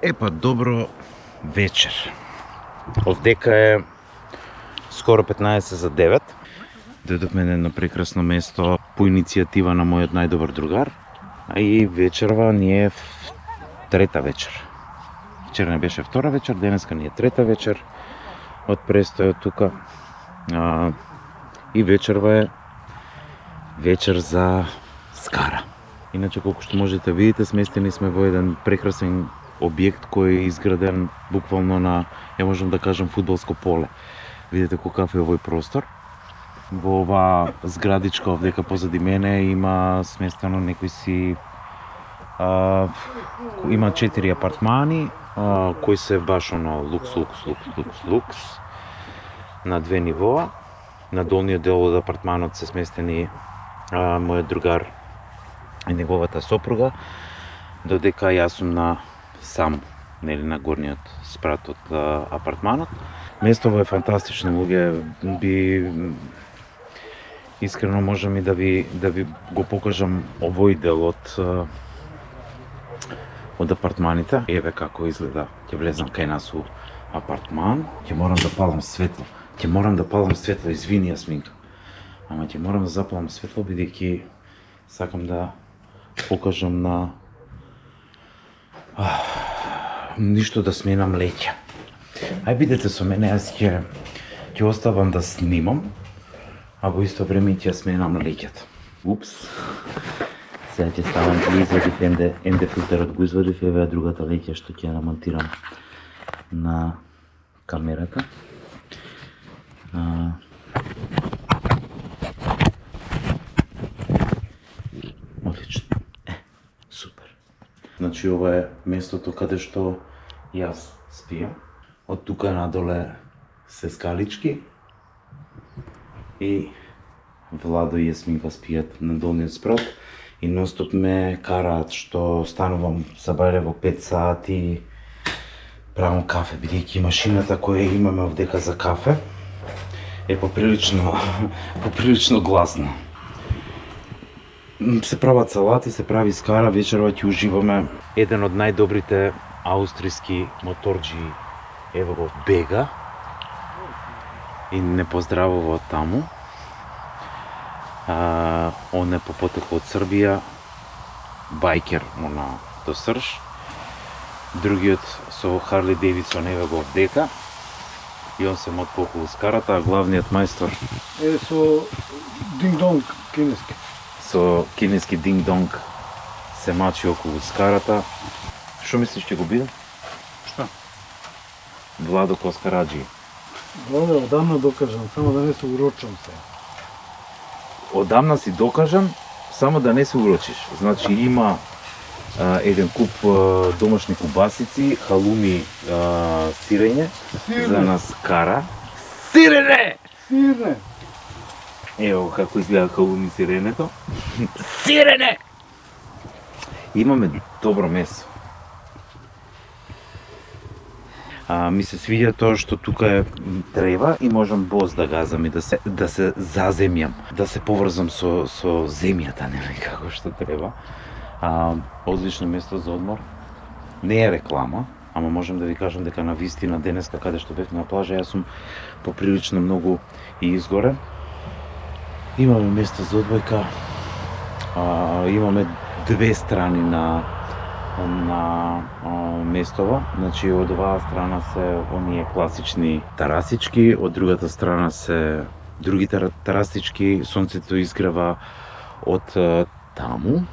Епа, добро вечер. Овдека е скоро 15 за 9. Дојдовме на едно прекрасно место по иницијатива на мојот најдобар другар. А и вечерва ни е трета вечер. Вчера не беше втора вечер, денеска ни е трета вечер од престојот тука. И вечерва е вечер за Скара. Иначе, колку што можете видите, сместени сме во еден прекрасен објект кој е изграден буквално на, ја можам да кажам, фудбалско поле. Видите каков е овој простор. Во оваа зградичка овдека позади мене има сместено некои си има 4 апартмани кои се баш оно лукс на 2 нивоа. На долниот дел од апартманот се сместени мојот другар и неговата сопруга, додека јас сум на сам, нели, на горниот спрат од апартманот. Местово е фантастично, луѓе, би искрено можам и да ви го покажам овој дел од апартманите. Еве како изгледа. Ќе влезам кај нас у апартман. Ќе морам да палам светло. Извини, Јасминка. Ама ќе морам да запалам светло, бидејќи сакам да покажам на ништо да сменам леќа. Ај бидете со мене, јас ќе оставам да снимам, а во исто време ќе сменам леќата. Упс. Сега ќе ставам да извадив енде филтерот, го извадив, еве другата леќа што ќе ја намонтирам на камерата. Одлично. Супер. Значи, ова е местото каде што јас спијам. Од тука надоле се скалички и Владо и Јасминка спијат на долниот спрат и ностоп ме караат што станувам забајле во 5 сати, правам кафе, бидејќи машината која имаме овдека за кафе е поприлично гласна. Се прават салати, се прави скара, вечерва ќе уживаме. Еден од најдобрите аустријски моторџи ево го бега и не поздравува од таму. Он е по потекло од Србија, байкер до срж. Другиот со Харли Дейвидсон ево го овдека. И он се мотка околу скарата, а главниот мајстор е со динг-донг кинески. Со кинески динг-донг се мачи околу скарата. Што мислиш ќе го биде? Што? Владо Коскараджи. Владо, одамна докажам, само да не се урочам се. Одамна си докажам, само да не се урочиш. Значи има еден куп домашни кубасици, халуми, сирење за нас кара. Сирене! Сирене! Ево како изгледа халуми сиренето. Сирене! Имаме добро месо. Ми се свиѓа тоа што тука е трева и можам боз да газам и да се заземјам, да се поврзам со земјата, нели како што треба. Одлично место за одмор. Не е реклама, ама можам да ви кажам дека на вистина денеска каде што бевме на плажа, јас сум поприлично многу и изгорен. Имаме место за одбојка. Имаме две страни на местова. Значи од оваа страна се оние класични тарасички, од другата страна се други тарасички. Сонцето изгрева од таму.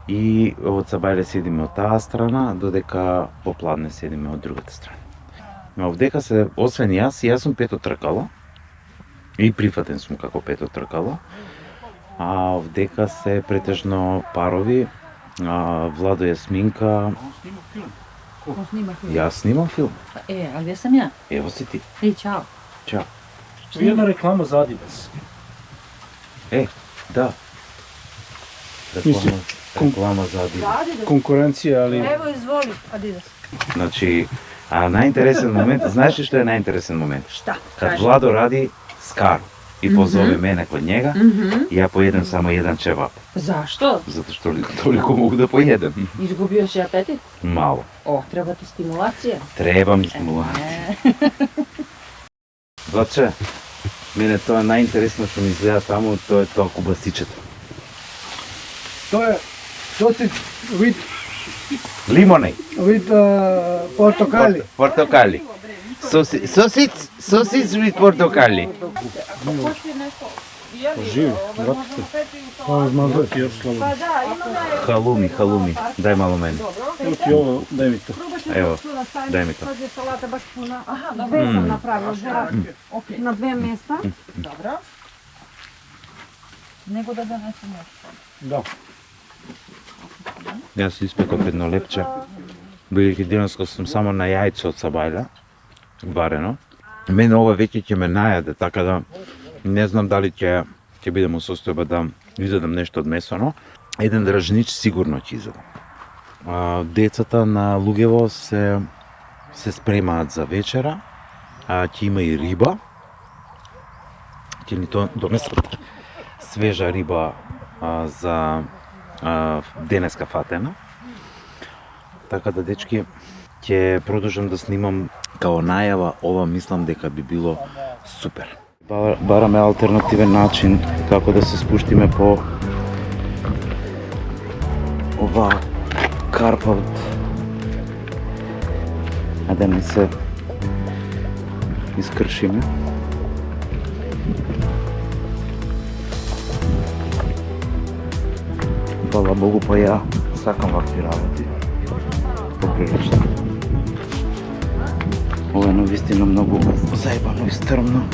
И од сабајле седиме од таа страна, додека попладне седиме од другата страна. Овдека се, освен јас сум пето тркало. И прифатен сум како пето тркало. А овдека се претежно парови. Владо, Јасминка. Јас снимам филм. А вие сам ја? Ево си ти. Чао. Чао. Една реклама за Адидас. Да. Реклама за Адидас. Конкуренција, али... Ево, изволи, Адидас. Значи, најинтересен момент, знаеш ли што е најинтересен момент? Шта? Кад Владо ради Скар. и позови мене код njega, ја поедем само еден чевап, Зашто? затоа што толику могу да поедем. Изгубио си апетит? Мало. О, треба ти стимулација. Треба ми стимулација. Баче, мене тоа е најинтересно што ми изгледа таму, тоа е тоа кубасичето. Тоа е сосиц with Лимоне. портокали. Портокали. Сосиц with портокали. Живи, вратите. Тоа измазува ти још слободно. Халуми. Дај мало мене. Ево ти ово, дај ми то. Ево, дај ми то. Салата баш пуна. Две сам направила, на две места. Добро. Него да донесем нешто. Да. Јас испеков едно лепче, бидејќи денеска сум само на јајце од сабајле, варено. Мене ова веќе ќе ме најаде, така да не знам дали ќе бидем во состојба да изедам нешто од месо, еден дражнич сигурно ќе изедам. Децата на Луѓево се спремаат за вечера, ќе има и риба. Ќе ни донесат свежа риба за денеска фатена. Така да, дечки, ќе продолжам да снимам као најава, ова мислам дека би било супер. Бараме алтернативен начин како да се спуштиме по ова карпа да не се искршиме. Фала Богу, па ја сакам вакви работи. Поприлично. Ова е навистина многу заебано и стрмно.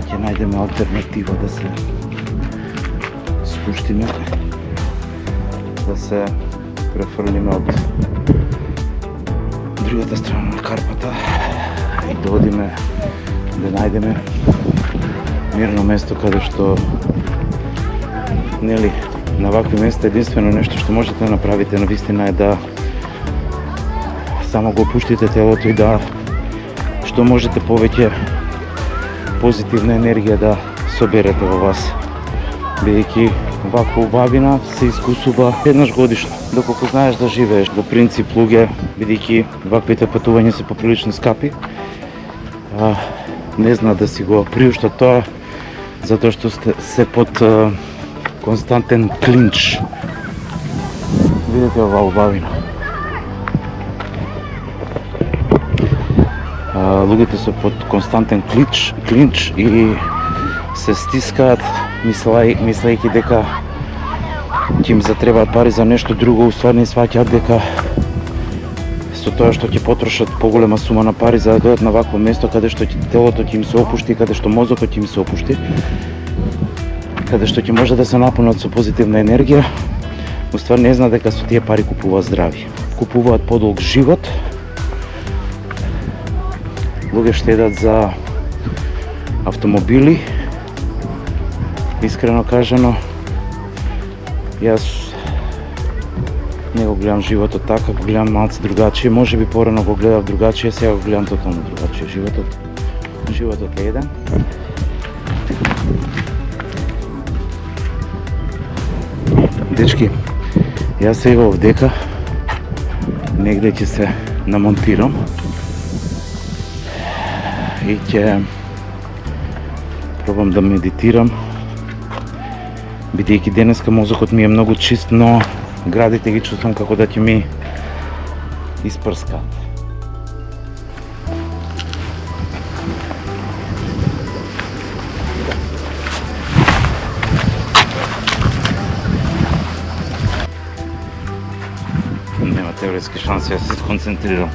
Ќе најдеме алтернатива да се спуштиме, да се префрлиме од другата страна на карпата и да одиме да најдеме мирно место каде што нели на вакви места единствено нешто што можете да направите навистина е да само го опуштите телото и да што можете повеќе позитивна енергија да соберете во вас. Бидејќи ваква убавина се искусува еднаш годишно. Доколку знаеш да живееш, во принцип луѓе, бидејќи ваквите патувања се поприлично скапи, не знаат да си го приуштат тоа, затоа што се под константен клинч. Видете ова убавина. Луѓето се под константен клинч и се стискаат, мислејќи дека ќе им затребаат пари за нешто друго, уствари не сваќаат дека со тоа што ќе потрошат поголема сума на пари за да дојдат на вакво место каде што телото ќе им се опушти, каде што мозокот ќе им се опушти, каде што ќе може да се напунат со позитивна енергија, уствари не знаат дека со тие пари купуваат здрави. Купуваат подолг живот. Луѓе штедат за автомобили. Искрено кажано, јас не го гледам животот така, го гледам малце другачие. Може би порано го гледав другачие, сега го гледам тотално другачие. Животот е еден. Дечки, јас сега овдека негде ќе се намонтирам и ќе пробам да медитирам, бидејќи денеска мозокот ми е многу чист, но градите ги чувствам како да ќе ми испрскаат. Нема теоретски шанси, јас се концентрирам.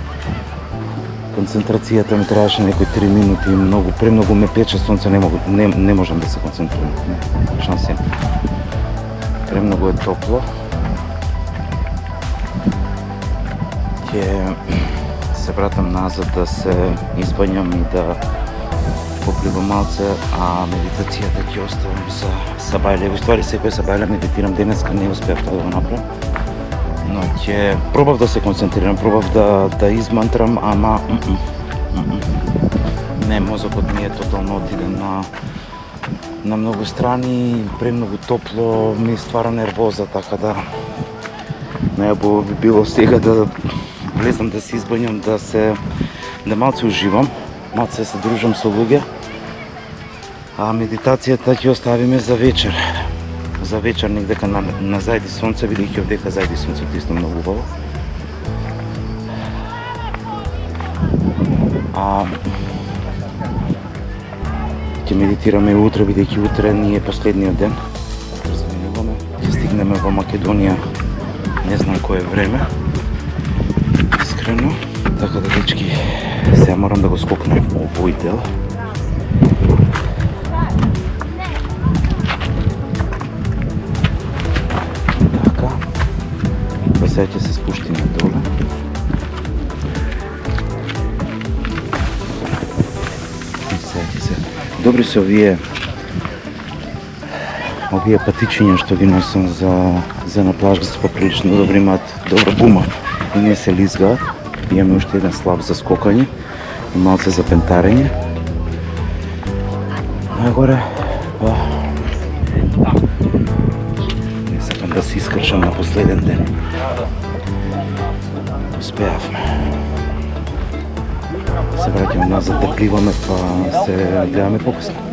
Концентрацијата ми траеше некои 3 минути и премногу ме пече сонце, не можам да се концентрирам. Шанси. Премногу е топло. Ќе се вратам назад да се избањам и да попливам малце, а медитацијата ќе оставам за сабајле. Во ствари секој сабајле медитирам, денеска не успеав да го направам. Но ќе пробав да се концентрирам, пробав да измантрам, ама не, мозокот ми е тотално отиден на на многу страни, премногу топло, ми ствара нервоза, така да најубаво би било сега да влезам да се избањам, да малце уживам, малце се дружам со луѓе, а медитацијата ќе оставиме за вечер. За вечер негдека на зајди сонце, бидејќи овдека зајди сонцето исто многу убаво. Ќе медитираме и утре, бидејќи утре ни е последниот ден. Утре заминуваме, ќе стигнеме во Македонија, не знам кој е време, искрено. Така да, дечки, сега морам да го скокнем овој дел. Така, па сега ќе се спуштиме доле. Добри се овие патичиња што ги носам за на плажа, се поприлично добри, имаат добра гума и не се лизгаат. Имаме уште еден слаб за скокање и малце за пентарење. Нагоре, не сакам да се искршам на последен ден. Успеавме. Се враќаме назад да пливаме, па се гледаме покасно.